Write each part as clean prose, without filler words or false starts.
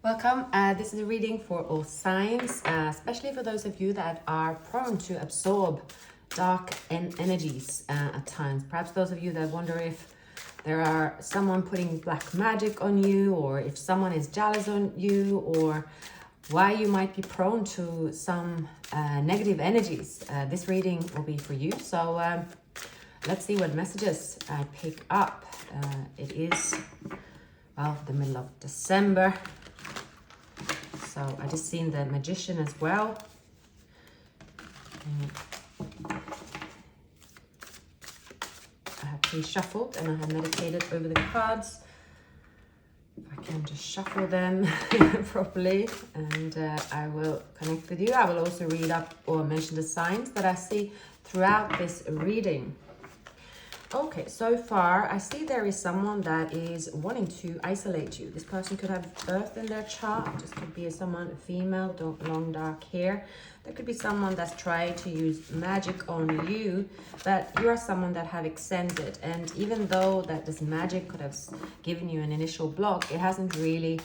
Welcome. This is a reading for all signs, especially for those of you that are prone to absorb dark energies at times. Perhaps those of you that wonder if there are someone putting black magic on you, or if someone is jealous on you, or why you might be prone to some negative energies. This reading will be for you. So let's see what messages I pick up. It is, well, the middle of December. So I just seen the Magician as well. I have pre-shuffled and I have meditated over the cards. If I can just shuffle them properly, and I will connect with you. I will also read up or mention the signs that I see throughout this reading. Okay, so far I see there is someone that is wanting to isolate you. This person could have earth in their chart. This could be someone, a female, long dark hair. There could be someone that's trying to use magic on you, but you are someone that have extended. And even though that this magic could have given you an initial block, it hasn't really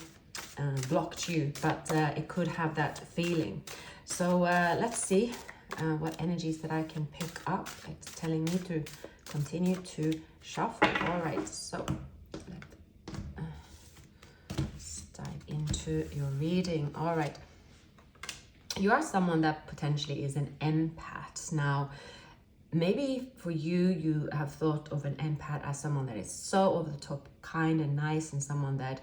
blocked you, but it could have that feeling. So let's see what energies that I can pick up. It's telling me to continue to shuffle. All right, so let's dive into your reading. All right, you are someone that potentially is an empath. Now, maybe for you, you have thought of an empath as someone that is so over the top kind and nice, and someone that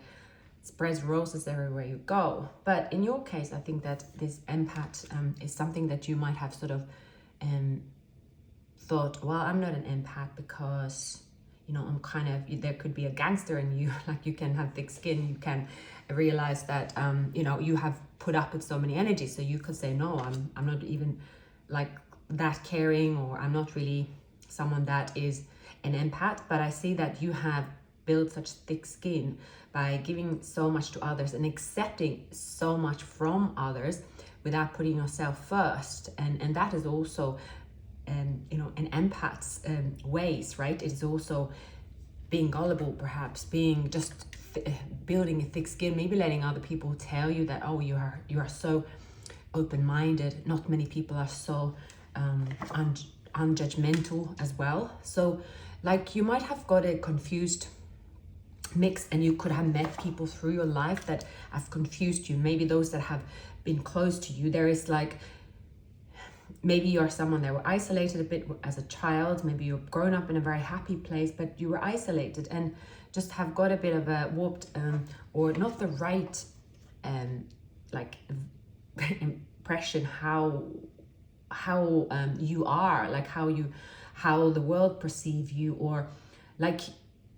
spreads roses everywhere you go. But in your case, I think that this empath is something that you might have sort of thought, well, I'm not an empath because, you know, I'm kind of, there could be a gangster in you. Like, you can have thick skin, you can realize that, you know, you have put up with so many energies. So you could say, no, I'm not even like that caring, or I'm not really someone that is an empath. But I see that you have built such thick skin by giving so much to others and accepting so much from others without putting yourself first. And that is also you know, an empath's ways, right? It is also being gullible, perhaps being just building a thick skin, maybe letting other people tell you that, oh, you are so open-minded. Not many people are so unjudgmental as well. So like, you might have got a confused mix, and you could have met people through your life that have confused you. Maybe those that have been close to you. There is like, maybe you're someone that were isolated a bit as a child. Maybe you've grown up in a very happy place, but you were isolated and just have got a bit of a warped or not the right like impression how you are, like how the world perceive you, or like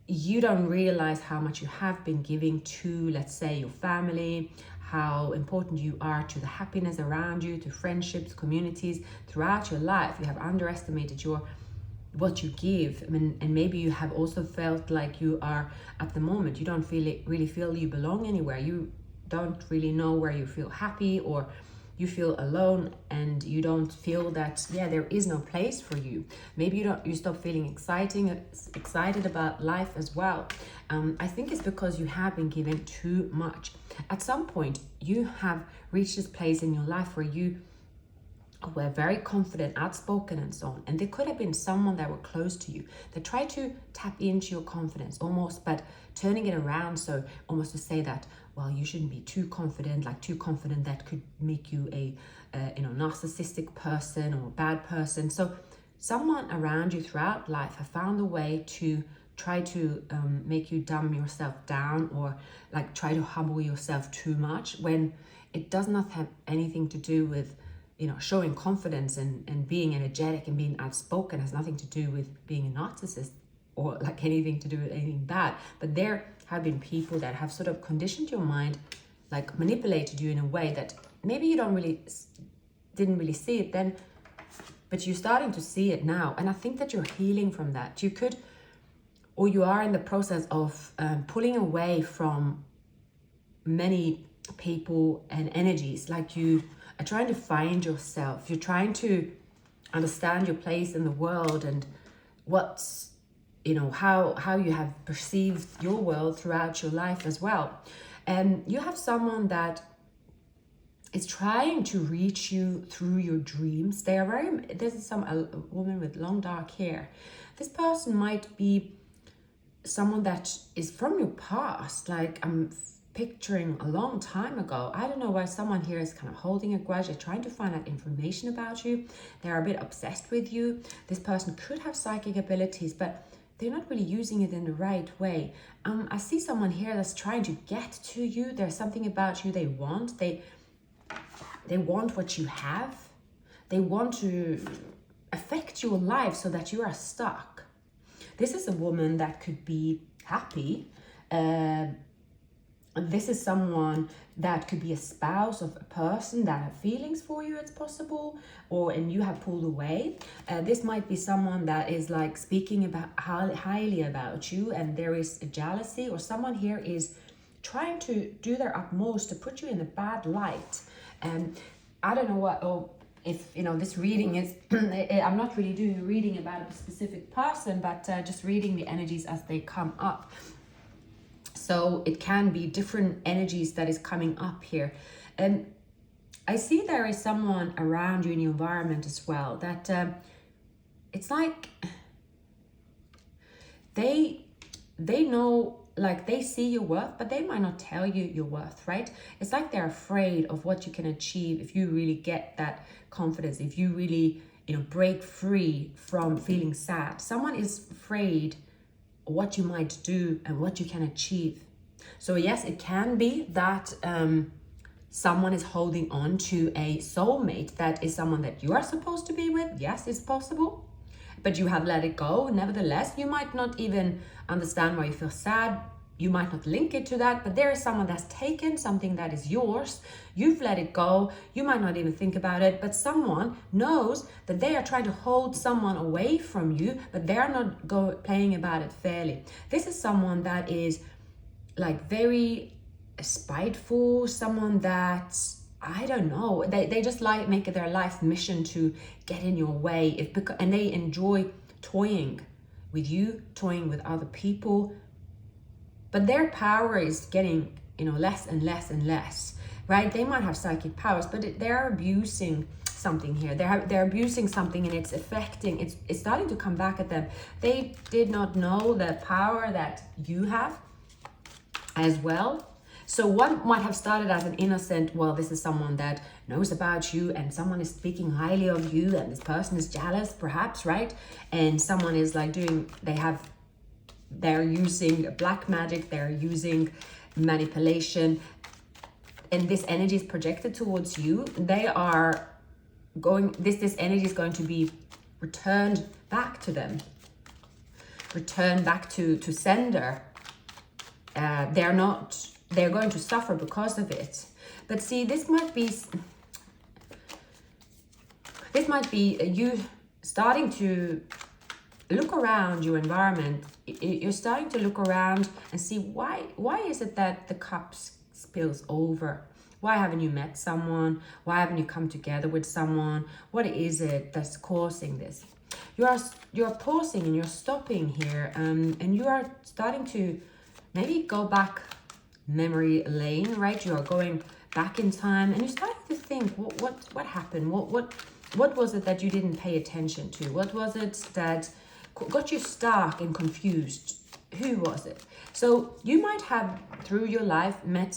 you don't realize how much you have been giving to, let's say, your family, how important you are to the happiness around you, to friendships, communities throughout your life. You have underestimated what you give. I mean, and maybe you have also felt like you are, at the moment, you don't really feel you belong anywhere. You don't really know where you feel happy, or you feel alone, and you don't feel that, yeah, there is no place for you. Maybe you stop feeling excited about life as well. I think it's because you have been given too much. At some point, you have reached this place in your life where you were very confident, outspoken, and so on. And there could have been someone that were close to you that tried to tap into your confidence almost, but turning it around, so almost to say that, well, you shouldn't be too confident. Like, too confident, that could make you a you know, narcissistic person or a bad person. So someone around you throughout life have found a way to try to make you dumb yourself down, or like try to humble yourself too much, when it does not have anything to do with, you know, showing confidence and being energetic and being outspoken. It has nothing to do with being a narcissist, or like anything to do with anything bad. But there have been people that have sort of conditioned your mind, like manipulated you in a way that maybe you didn't really see it then, but you're starting to see it now. And I think that you're healing from that. You could, or you are in the process of pulling away from many people and energies. Like, you are trying to find yourself. You're trying to understand your place in the world, and what's, you know, how you have perceived your world throughout your life as well. And you have someone that is trying to reach you through your dreams. They are very, this is a woman with long dark hair. This person might be someone that is from your past, like I'm picturing a long time ago. I don't know why someone here is kind of holding a grudge. They're trying to find out information about you. They're a bit obsessed with you. This person could have psychic abilities, but they're not really using it in the right way. I see someone here that's trying to get to you. There's something about you they want. They want what you have. They want to affect your life so that you are stuck. This is a woman that could be happy. This is someone that could be a spouse of a person that have feelings for you, it's possible, and you have pulled away. This might be someone that is like speaking about highly about you, and there is a jealousy, or someone here is trying to do their utmost to put you in a bad light. And I don't know what, if this reading is, I'm not really doing a reading about a specific person, but just reading the energies as they come up. So it can be different energies that is coming up here. And I see there is someone around you in your environment as well that it's like they know, like they see your worth, but they might not tell you your worth, right? It's like they're afraid of what you can achieve if you really get that confidence, if you really, break free from feeling sad. Someone is afraid of what you might do and what you can achieve. So yes, it can be that someone is holding on to a soulmate that is someone that you are supposed to be with. Yes, it's possible, but you have let it go. Nevertheless, you might not even understand why you feel sad. You might not link it to that, but there is someone that's taken something that is yours. You've let it go. You might not even think about it, but someone knows that they are trying to hold someone away from you, but they're not playing about it fairly. This is someone that is like very spiteful, someone that, I don't know, they just like make it their life mission to get in your way, and they enjoy toying with you, toying with other people, but their power is getting less and less and less, right? They might have psychic powers, but they're abusing something here. They're abusing something, and it's affecting, it's starting to come back at them. They did not know the power that you have as well. So one might have started as an innocent, well, this is someone that knows about you and someone is speaking highly of you, and this person is jealous perhaps, right? And someone is like they're using black magic, they're using manipulation, and this energy is projected towards you. They are going, this energy is going to be returned back to them, returned back to sender. They're going to suffer because of it. But see, this might be you starting to look around your environment. You're starting to look around and see why is it that the cup spills over? Why haven't you met someone? Why haven't you come together with someone? What is it that's causing this? You're pausing and you're stopping here, and you are starting to maybe go back memory lane, right? You are going back in time, and you're starting to think, what happened? What was it that you didn't pay attention to? What was it that got you stuck and confused? Who was it? So you might have, through your life, met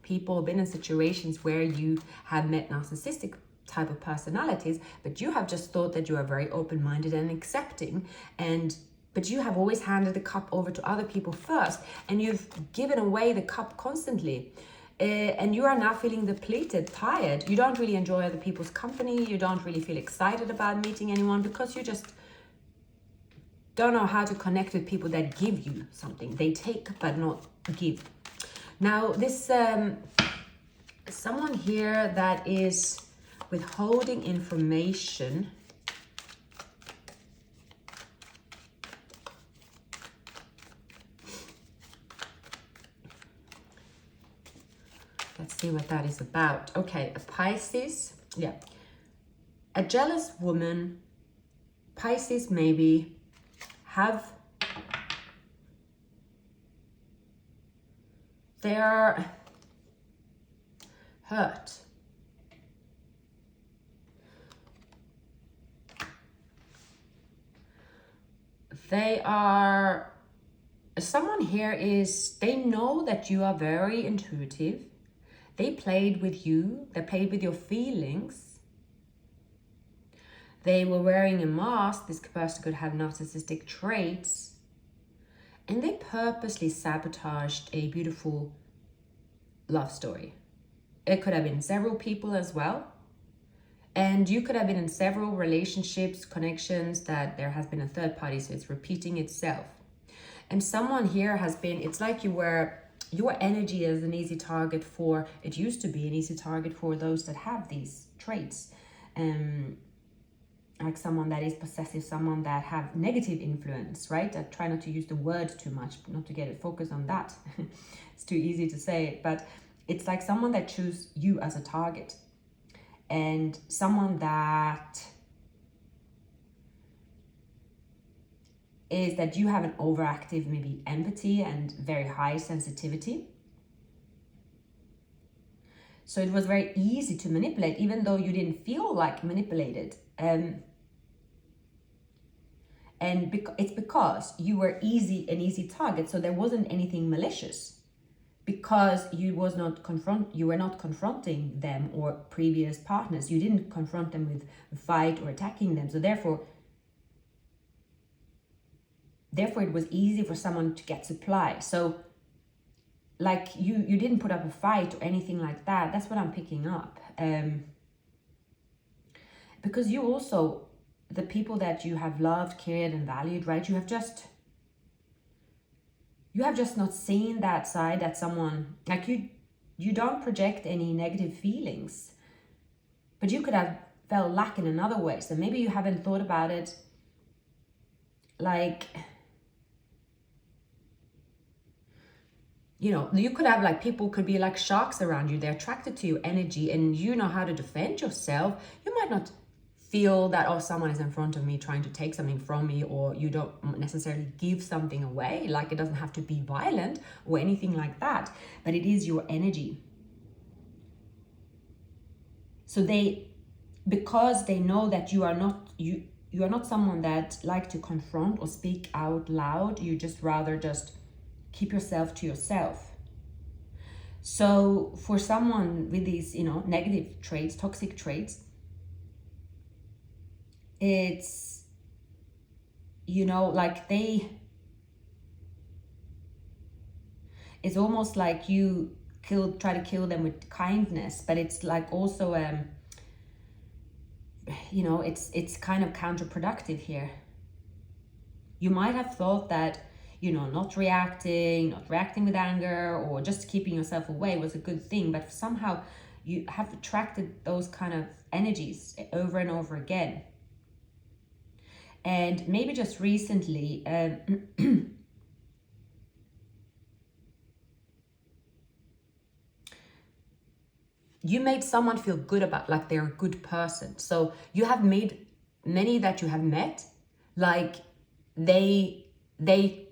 people, been in situations where you have met narcissistic type of personalities, but you have just thought that you are very open-minded and accepting, but you have always handed the cup over to other people first, and you've given away the cup constantly. And you are now feeling depleted, tired. You don't really enjoy other people's company. You don't really feel excited about meeting anyone because you just don't know how to connect with people that give you something. They take but not give. Now, this someone here that is withholding information. Let's see what that is about. Okay, a Pisces. Yeah. A jealous woman. Pisces maybe they're hurt. They are, someone here is, they know that you are very intuitive. They played with you. They played with your feelings. They were wearing a mask. This person could have narcissistic traits. And they purposely sabotaged a beautiful love story. It could have been several people as well. And you could have been in several relationships, connections that there has been a third party, so it's repeating itself. And someone here has been, it's like you were, your energy is an easy target for, it used to be an easy target for those that have these traits. Like someone that is possessive, someone that have negative influence, right? I try not to use the word too much, not to get it focused on that. It's too easy to say it, but it's like someone that chooses you as a target. And someone that is that you have an overactive maybe empathy and very high sensitivity. So it was very easy to manipulate, even though you didn't feel like manipulated. And it's because you were an easy target. So there wasn't anything malicious. Because you were not confronting them or previous partners. You didn't confront them with a fight or attacking them. So therefore it was easy for someone to get supply. So like you didn't put up a fight or anything like that. That's what I'm picking up. Because you also, the people that you have loved, cared and valued, right? You have just not seen that side that someone, like you don't project any negative feelings, but you could have felt lack in another way. So maybe you haven't thought about it. Like, you know, you could have like, people could be like sharks around you. They're attracted to your energy and you know how to defend yourself. You might not feel that, oh, someone is in front of me trying to take something from me, or you don't necessarily give something away. Like, it doesn't have to be violent or anything like that, but it is your energy. So because they know that you are not someone that like to confront or speak out loud. You just rather just keep yourself to yourself. So for someone with these, you know, negative traits, toxic traits, it's, you know, like it's almost like you try to kill them with kindness, but it's like also, you know, it's kind of counterproductive here. You might have thought that, you know, not reacting with anger or just keeping yourself away was a good thing, but somehow you have attracted those kind of energies over and over again. And maybe just recently, you made someone feel good about, like they're a good person. So you have made many that you have met, like they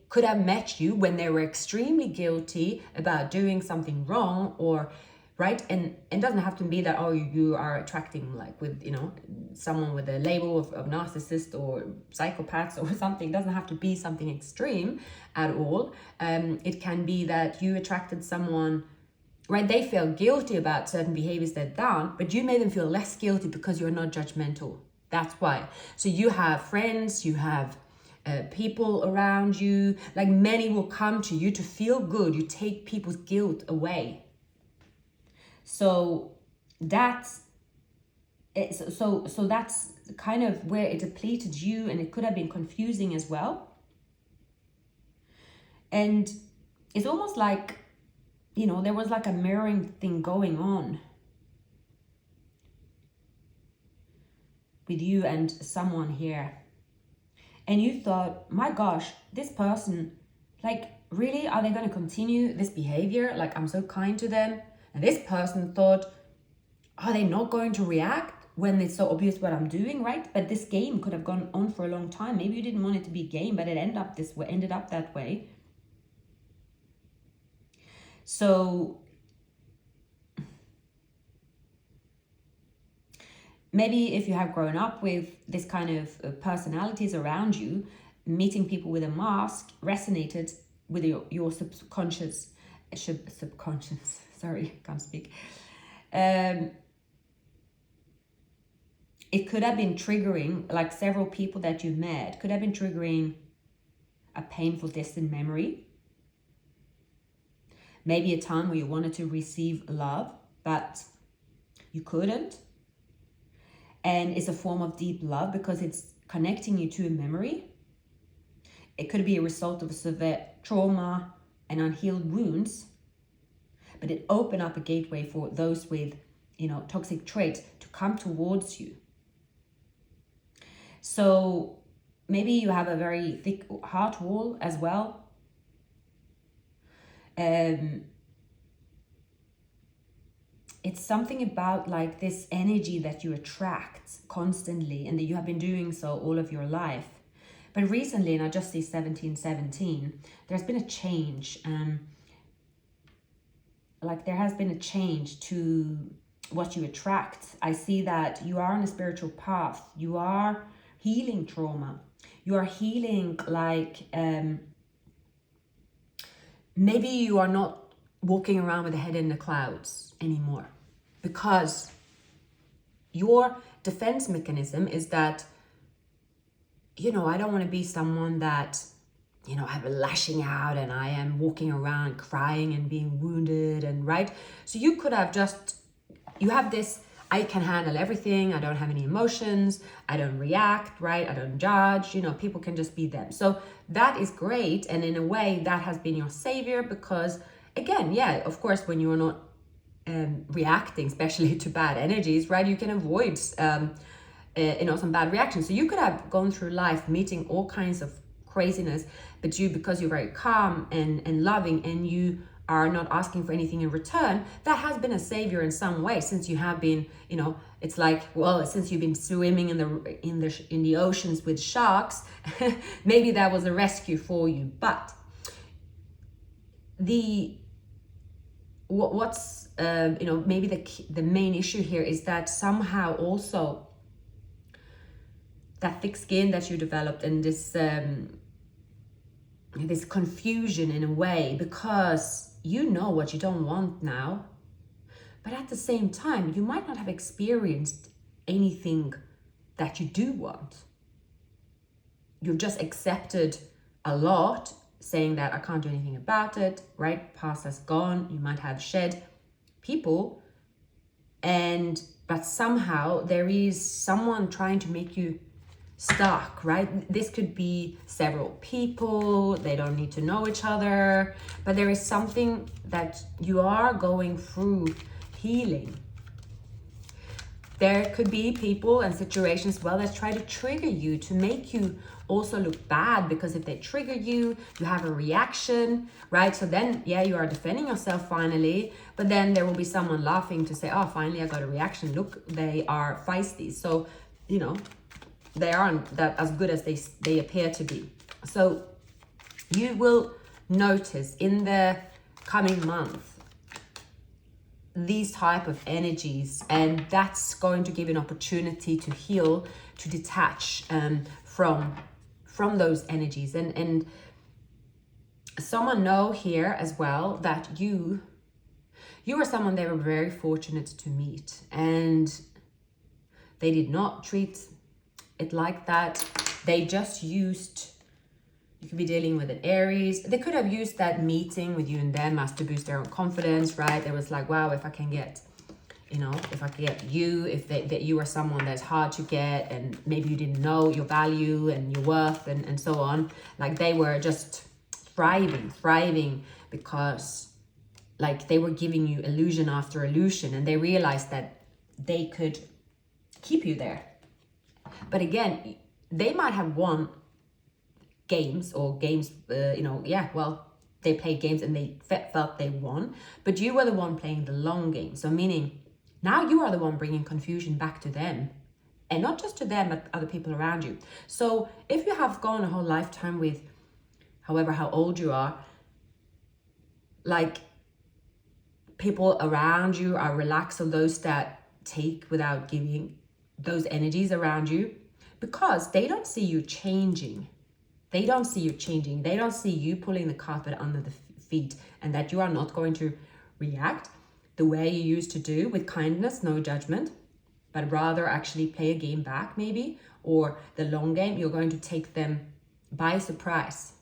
could have met you when they were extremely guilty about doing something wrong, or right? And it doesn't have to be that, oh, you are attracting like with, you know, someone with a label of narcissist or psychopaths or something. It doesn't have to be something extreme at all. It can be that you attracted someone, right? They feel guilty about certain behaviors they've done, but you made them feel less guilty because you're not judgmental. That's why. So you have friends, you have people around you, like many will come to you to feel good. You take people's guilt away. So that's it. So that's kind of where it depleted you, and it could have been confusing as well. And it's almost like, you know, there was like a mirroring thing going on with you and someone here. And you thought, my gosh, this person, like, really, are they going to continue this behavior? Like, I'm so kind to them. And this person thought, are they not going to react when it's so obvious what I'm doing, right? But this game could have gone on for a long time. Maybe you didn't want it to be a game, but it ended up that way. So maybe if you have grown up with this kind of personalities around you, meeting people with a mask resonated with your subconscious, sorry, can't speak. It could have been triggering, like several people that you've met, could have been triggering a painful distant memory. Maybe a time where you wanted to receive love, but you couldn't. And it's a form of deep love because it's connecting you to a memory. It could be a result of a severe trauma and unhealed wounds, but it opened up a gateway for those with, toxic traits to come towards you. So maybe you have a very thick heart wall as well. It's something about like this energy that you attract constantly and that you have been doing so all of your life. But recently, and I just see 1717, there's been a change. There has been a change to what you attract. I see that you are on a spiritual path. You are healing trauma. You are healing maybe you are not walking around with a head in the clouds anymore, because your defense mechanism is that, I don't want to be someone that, have a lashing out and I am walking around crying and being wounded and right. So you could have you have this, I can handle everything. I don't have any emotions. I don't react, right? I don't judge. People can just be them. So that is great. And in a way that has been your savior because, again, yeah, of course, when you are not reacting, especially to bad energies, right? You can avoid, some bad reactions. So you could have gone through life meeting all kinds of craziness, but because you're very calm and loving and you are not asking for anything in return, that has been a savior in some way, since you have been, it's like, well, since you've been swimming in the oceans with sharks, maybe that was a rescue for you. But what's maybe the main issue here is that somehow also that thick skin that you developed and this confusion in a way, because you know what you don't want now, but at the same time you might not have experienced anything that you do want. You've just accepted a lot, saying that I can't do anything about it, right? Past has gone. You might have shed people, but somehow there is someone trying to make you stuck, right? This could be several people. They don't need to know each other, but there is something that you are going through healing. There could be people and situations, well, that try to trigger you to make you also look bad, because if they trigger you, you have a reaction, right? So then, yeah, you are defending yourself finally, but then there will be someone laughing to say, oh, finally I got a reaction. Look, they are feisty. So, they aren't that as good as they appear to be. So you will notice in the coming month these type of energies, and that's going to give you an opportunity to heal, to detach from those energies. And someone know here as well that you are someone they were very fortunate to meet, and they did not treat it like that. They just used, you could be dealing with an Aries. They could have used that meeting with you and them as to boost their own confidence, right? It was like, wow, if I can get, if I can get you, that you are someone that's hard to get, and maybe you didn't know your value and your worth and so on. Like they were just thriving because like they were giving you illusion after illusion, and they realized that they could keep you there. But again, they might have won games, they played games and they felt they won, but you were the one playing the long game. So meaning now you are the one bringing confusion back to them, and not just to them, but other people around you. So if you have gone a whole lifetime with, however, how old you are, like people around you are relaxed, or those that take without giving, those energies around you, because they don't see you changing. They don't see you changing. They don't see you pulling the carpet under the feet, and that you are not going to react the way you used to do, with kindness, no judgment, but rather actually play a game back maybe, or the long game. You're going to take them by surprise,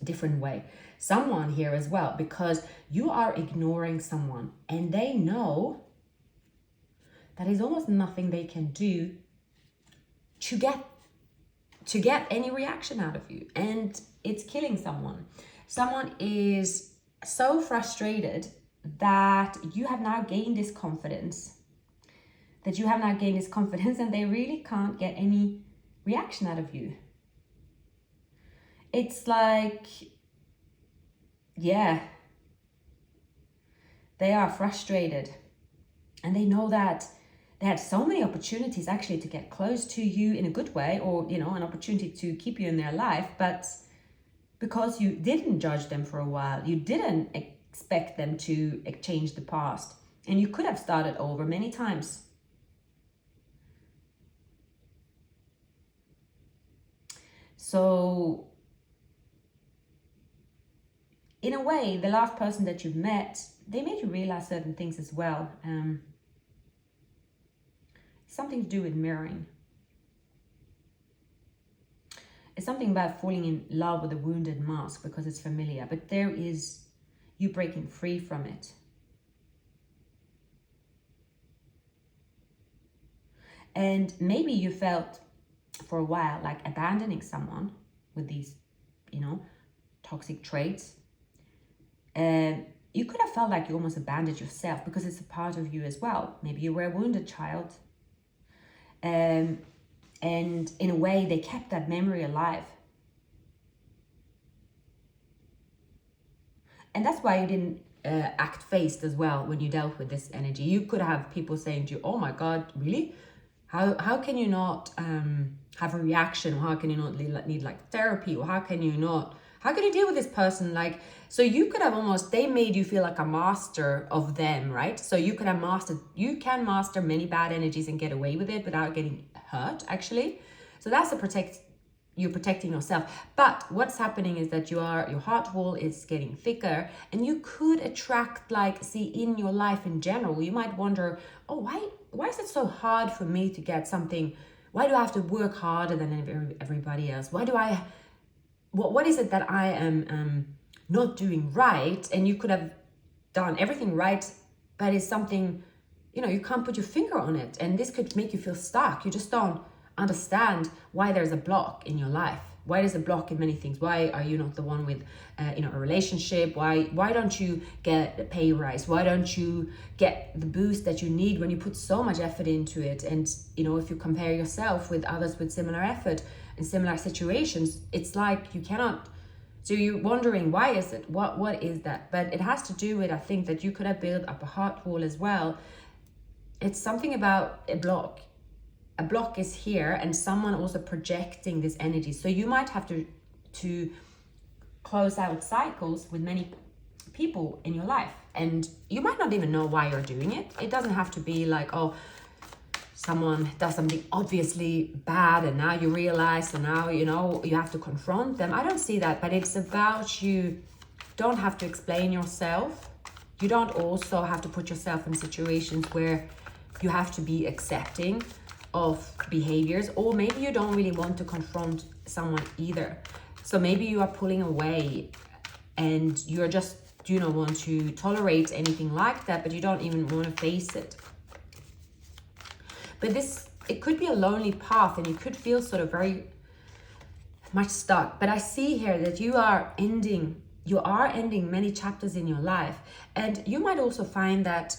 different way. Someone here as well, because you are ignoring someone and they know that is almost nothing they can do to get any reaction out of you, and it's killing someone. Someone is so frustrated that you have now gained this confidence, and they really can't get any reaction out of you. It's like, yeah, they are frustrated, and they know that they had so many opportunities actually to get close to you in a good way, or, you know, an opportunity to keep you in their life, but because you didn't judge them for a while, you didn't expect them to change the past, and you could have started over many times. So in a way, the last person that you've met, they made you realize certain things as well. Something to do with mirroring. It's something about falling in love with a wounded mask because it's familiar, but there is you breaking free from it. And maybe you felt for a while like abandoning someone with these, you know, toxic traits. You could have felt like you almost abandoned yourself because it's a part of you as well. Maybe you were a wounded child. And in a way, they kept that memory alive. And that's why you didn't act faced as well when you dealt with this energy. You could have people saying to you, oh my God, really? How can you not have a reaction? Or how can you not need like therapy? Or how can you deal with this person? Like, so you could have almost, they made you feel like a master of them, right? So you can master many bad energies and get away with it without getting hurt, actually. So that's you're protecting yourself. But what's happening is that your heart wall is getting thicker, and you could attract, like, see, in your life in general, you might wonder, oh, why is it so hard for me to get something? Why do I have to work harder than everybody else? What is it that I am not doing right? And you could have done everything right, but it's something, you know, you can't put your finger on it. And this could make you feel stuck. You just don't understand why there's a block in your life. Why there's a block in many things. Why are you not the one with, a relationship? Why don't you get a pay rise? Why don't you get the boost that you need when you put so much effort into it? And, you know, if you compare yourself with others with similar effort in similar situations, it's like you cannot. So you're wondering, why is it? What is that? But it has to do with, I think, that you could have built up a heart wall as well. It's something about a block. A block is here, and someone also projecting this energy. So you might have to close out cycles with many people in your life, and you might not even know why you're doing it. It doesn't have to be like, oh, someone does something obviously bad and now you realize, and now, you know, you have to confront them. I don't see that, but it's about, you don't have to explain yourself. You don't also have to put yourself in situations where you have to be accepting of behaviors, or maybe you don't really want to confront someone either. So maybe you are pulling away and you don't want to tolerate anything like that, but you don't even want to face it. But it could be a lonely path, and you could feel sort of very much stuck. But I see here that you are ending many chapters in your life, and you might also find that,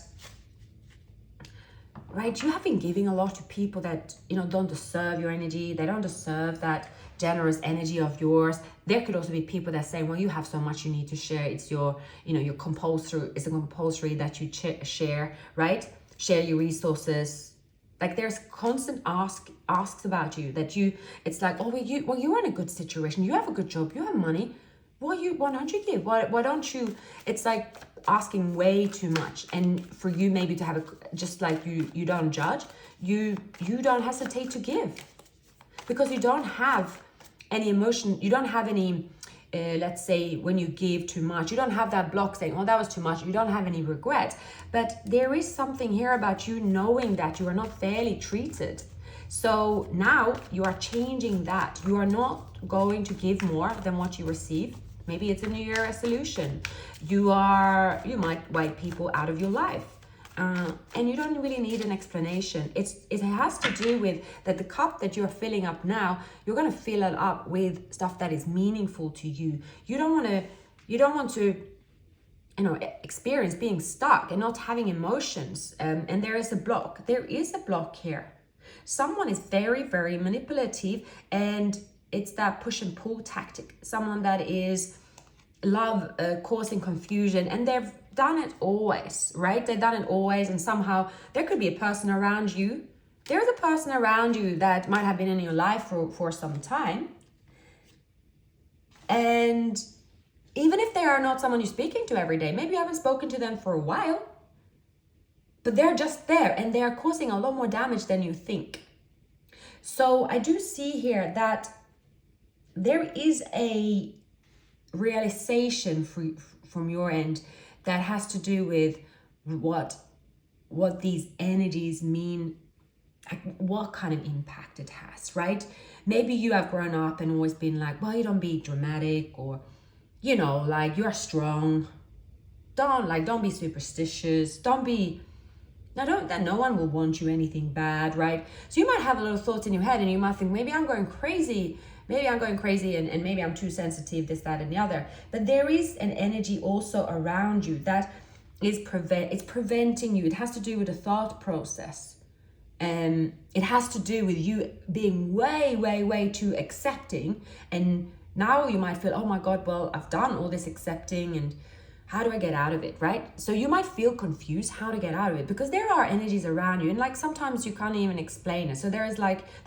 right, you have been giving a lot to people that, you know, don't deserve your energy. They don't deserve that generous energy of yours. There could also be people that say, well, you have so much you need to share. It's your compulsory. It's a compulsory that you share, right? Share your resources. Like, there's constant asks about you, that it's like, oh, well, you're in a good situation. You have a good job. You have money. why don't you give? Why don't you? It's like asking way too much. And for you maybe to have just like you don't judge, you don't hesitate to give, because you don't have any emotion, you don't have any let's say when you give too much, you don't have that block saying, oh, that was too much. You don't have any regret. But there is something here about you knowing that you are not fairly treated. So now you are changing that. You are not going to give more than what you receive. Maybe it's a New Year resolution. You might wipe people out of your life. And you don't really need an explanation. It has to do with that the cup that you're filling up now, you're going to fill it up with stuff that is meaningful to you. You don't want to experience being stuck and not having emotions. And there is a block. There is a block here. Someone is very, very manipulative, and it's that push and pull tactic. Someone that is causing confusion, and they've done it always, right? They've done it always, and somehow there could be a person around you. There's a person around you that might have been in your life for some time. And even if they are not someone you're speaking to every day, maybe you haven't spoken to them for a while, but they're just there and they are causing a lot more damage than you think. So I do see here that there is a realization from your end that has to do with what these energies mean, what kind of impact it has, right? Maybe you have grown up and always been like, well, you don't be dramatic, or like you're strong, don't be superstitious, that no one will want you anything bad, right? So you might have a little thoughts in your head and you might think, maybe I'm going crazy and maybe I'm too sensitive, this, that, and the other. But there is an energy also around you that is preventing you. It has to do with the thought process. It has to do with you being way, way, way too accepting. And now you might feel, oh my God, well, I've done all this accepting, and how do I get out of it, right? So you might feel confused how to get out of it, because there are energies around you, and like sometimes you can't even explain it. So there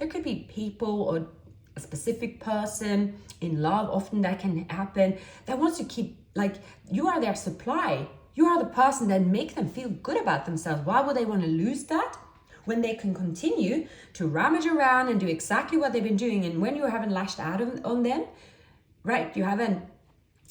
could be people or a specific person in love, often that can happen, that wants to keep, like, you are their supply. You are the person that make them feel good about themselves. Why would they want to lose that when they can continue to rummage around and do exactly what they've been doing? And when you haven't lashed out on them, right, you haven't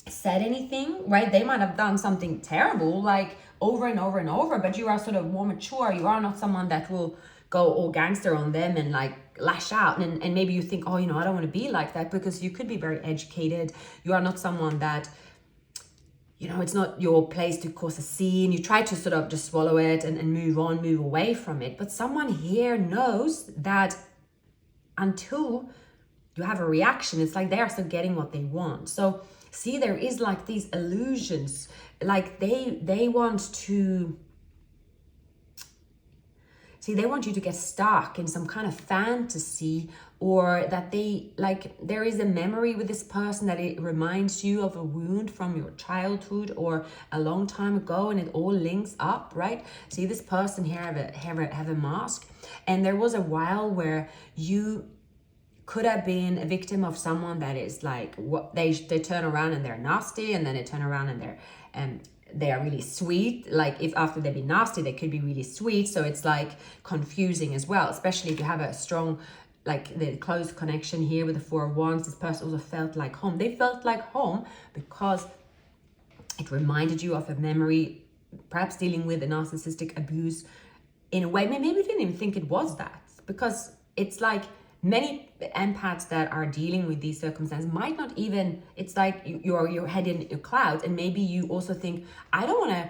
said anything, right? They might have done something terrible, like over and over and over, but you are sort of more mature. You are not someone that will go all gangster on them and like lash out. And maybe you think, oh, I don't want to be like that, because you could be very educated. You are not someone that, it's not your place to cause a scene. You try to sort of just swallow it and move away from it. But someone here knows that until you have a reaction, it's like they are still getting what they want. So see, there is like these illusions, like they want to, they want you to get stuck in some kind of fantasy, or that there is a memory with this person that it reminds you of a wound from your childhood or a long time ago, and it all links up, right? See, this person here have a mask, and there was a while where you could have been a victim of someone that is like, what they turn around and they're nasty, and then they turn around and they are really sweet. Like, if after they've been nasty, they could be really sweet. So it's like confusing as well, especially if you have a strong, like the close connection here with the Four of Wands. This person also felt like home. They felt like home because it reminded you of a memory, perhaps dealing with a narcissistic abuse in a way. Maybe you didn't even think it was that, because it's like many empaths that are dealing with these circumstances might not even, it's like you're head in your clouds, and maybe you also think, I don't want to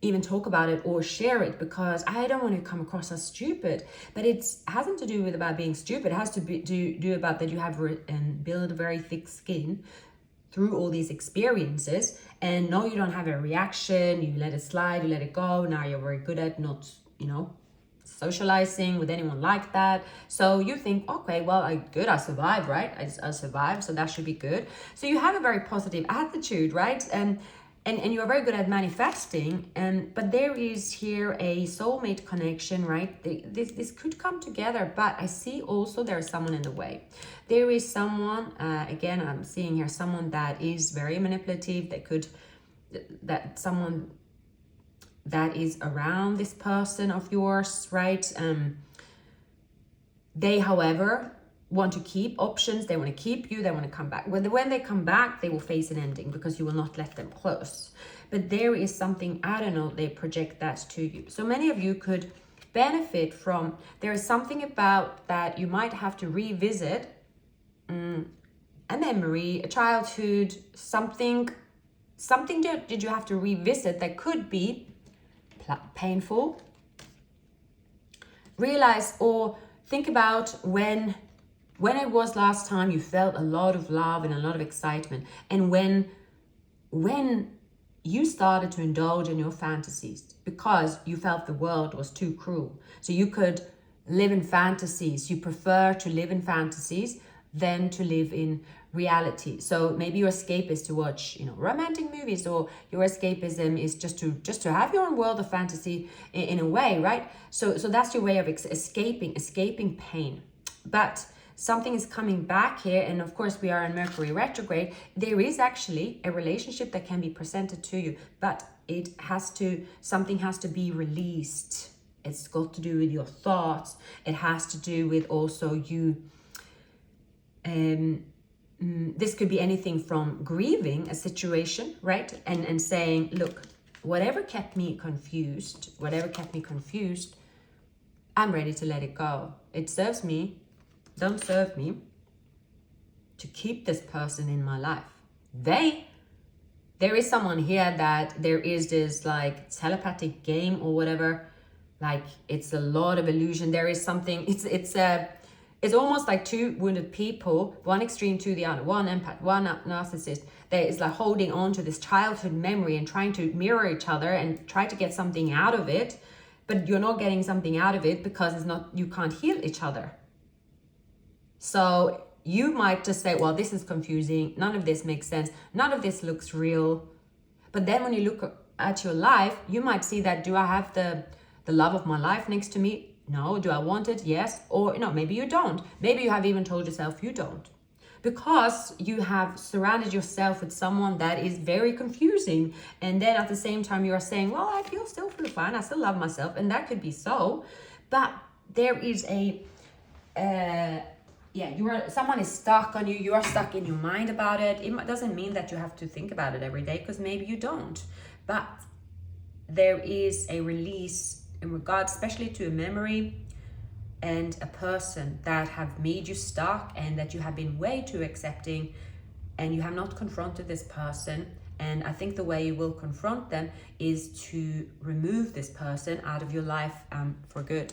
even talk about it or share it because I don't want to come across as stupid. But it hasn't to do with about being stupid. It has to do about that you have built a very thick skin through all these experiences, and no, you don't have a reaction. You let it slide, you let it go. Now you're very good at not, socializing with anyone like that. So you think, okay, well, I survived, right? I survived, so that should be good. So you have a very positive attitude, right? and you're very good at manifesting, but there is here a soulmate connection, right? This could come together, but I see also there's someone in the way. There is someone, again, I'm seeing here someone that is very manipulative, that someone that is around this person of yours, right? They, however, want to keep options. They want to keep you. They want to come back. When they come back, they will face an ending because you will not let them close. But there is something, I don't know, they project that to you. So many of you could benefit from, there is something about that you might have to revisit a memory, a childhood, something did you have to revisit that could be painful. Realize or think about when it was last time you felt a lot of love and a lot of excitement, and when you started to indulge in your fantasies because you felt the world was too cruel. So you could live in fantasies. You prefer to live in fantasies than to live in reality. So maybe your escape is to watch, romantic movies, or your escapism is just to have your own world of fantasy in a way, right? So that's your way of escaping pain. But something is coming back here, and of course we are in Mercury retrograde. There is actually a relationship that can be presented to you, but something has to be released. It's got to do with your thoughts. It has to do with also you. This could be anything from grieving a situation, right? And saying, look, whatever kept me confused, I'm ready to let it go. It serves me, don't serve me to keep this person in my life. There is someone here that there is this like telepathic game or whatever, like it's a lot of illusion. There is something, it's almost like two wounded people, one extreme to the other, one empath, one narcissist, that is like holding on to this childhood memory and trying to mirror each other and try to get something out of it, but you're not getting something out of it because you can't heal each other. So you might just say, well, this is confusing. None of this makes sense. None of this looks real. But then when you look at your life, you might see that, do I have the love of my life next to me? No. Do I want it? Yes. Or no, maybe you don't. Maybe you have even told yourself you don't. Because you have surrounded yourself with someone that is very confusing. And then at the same time, you are saying, well, I still feel fine. I still love myself. And that could be so. But there is someone is stuck on you. You are stuck in your mind about it. It doesn't mean that you have to think about it every day, because maybe you don't. But there is a release in regards, especially to a memory and a person that have made you stuck and that you have been way too accepting, and you have not confronted this person. And I think the way you will confront them is to remove this person out of your life for good.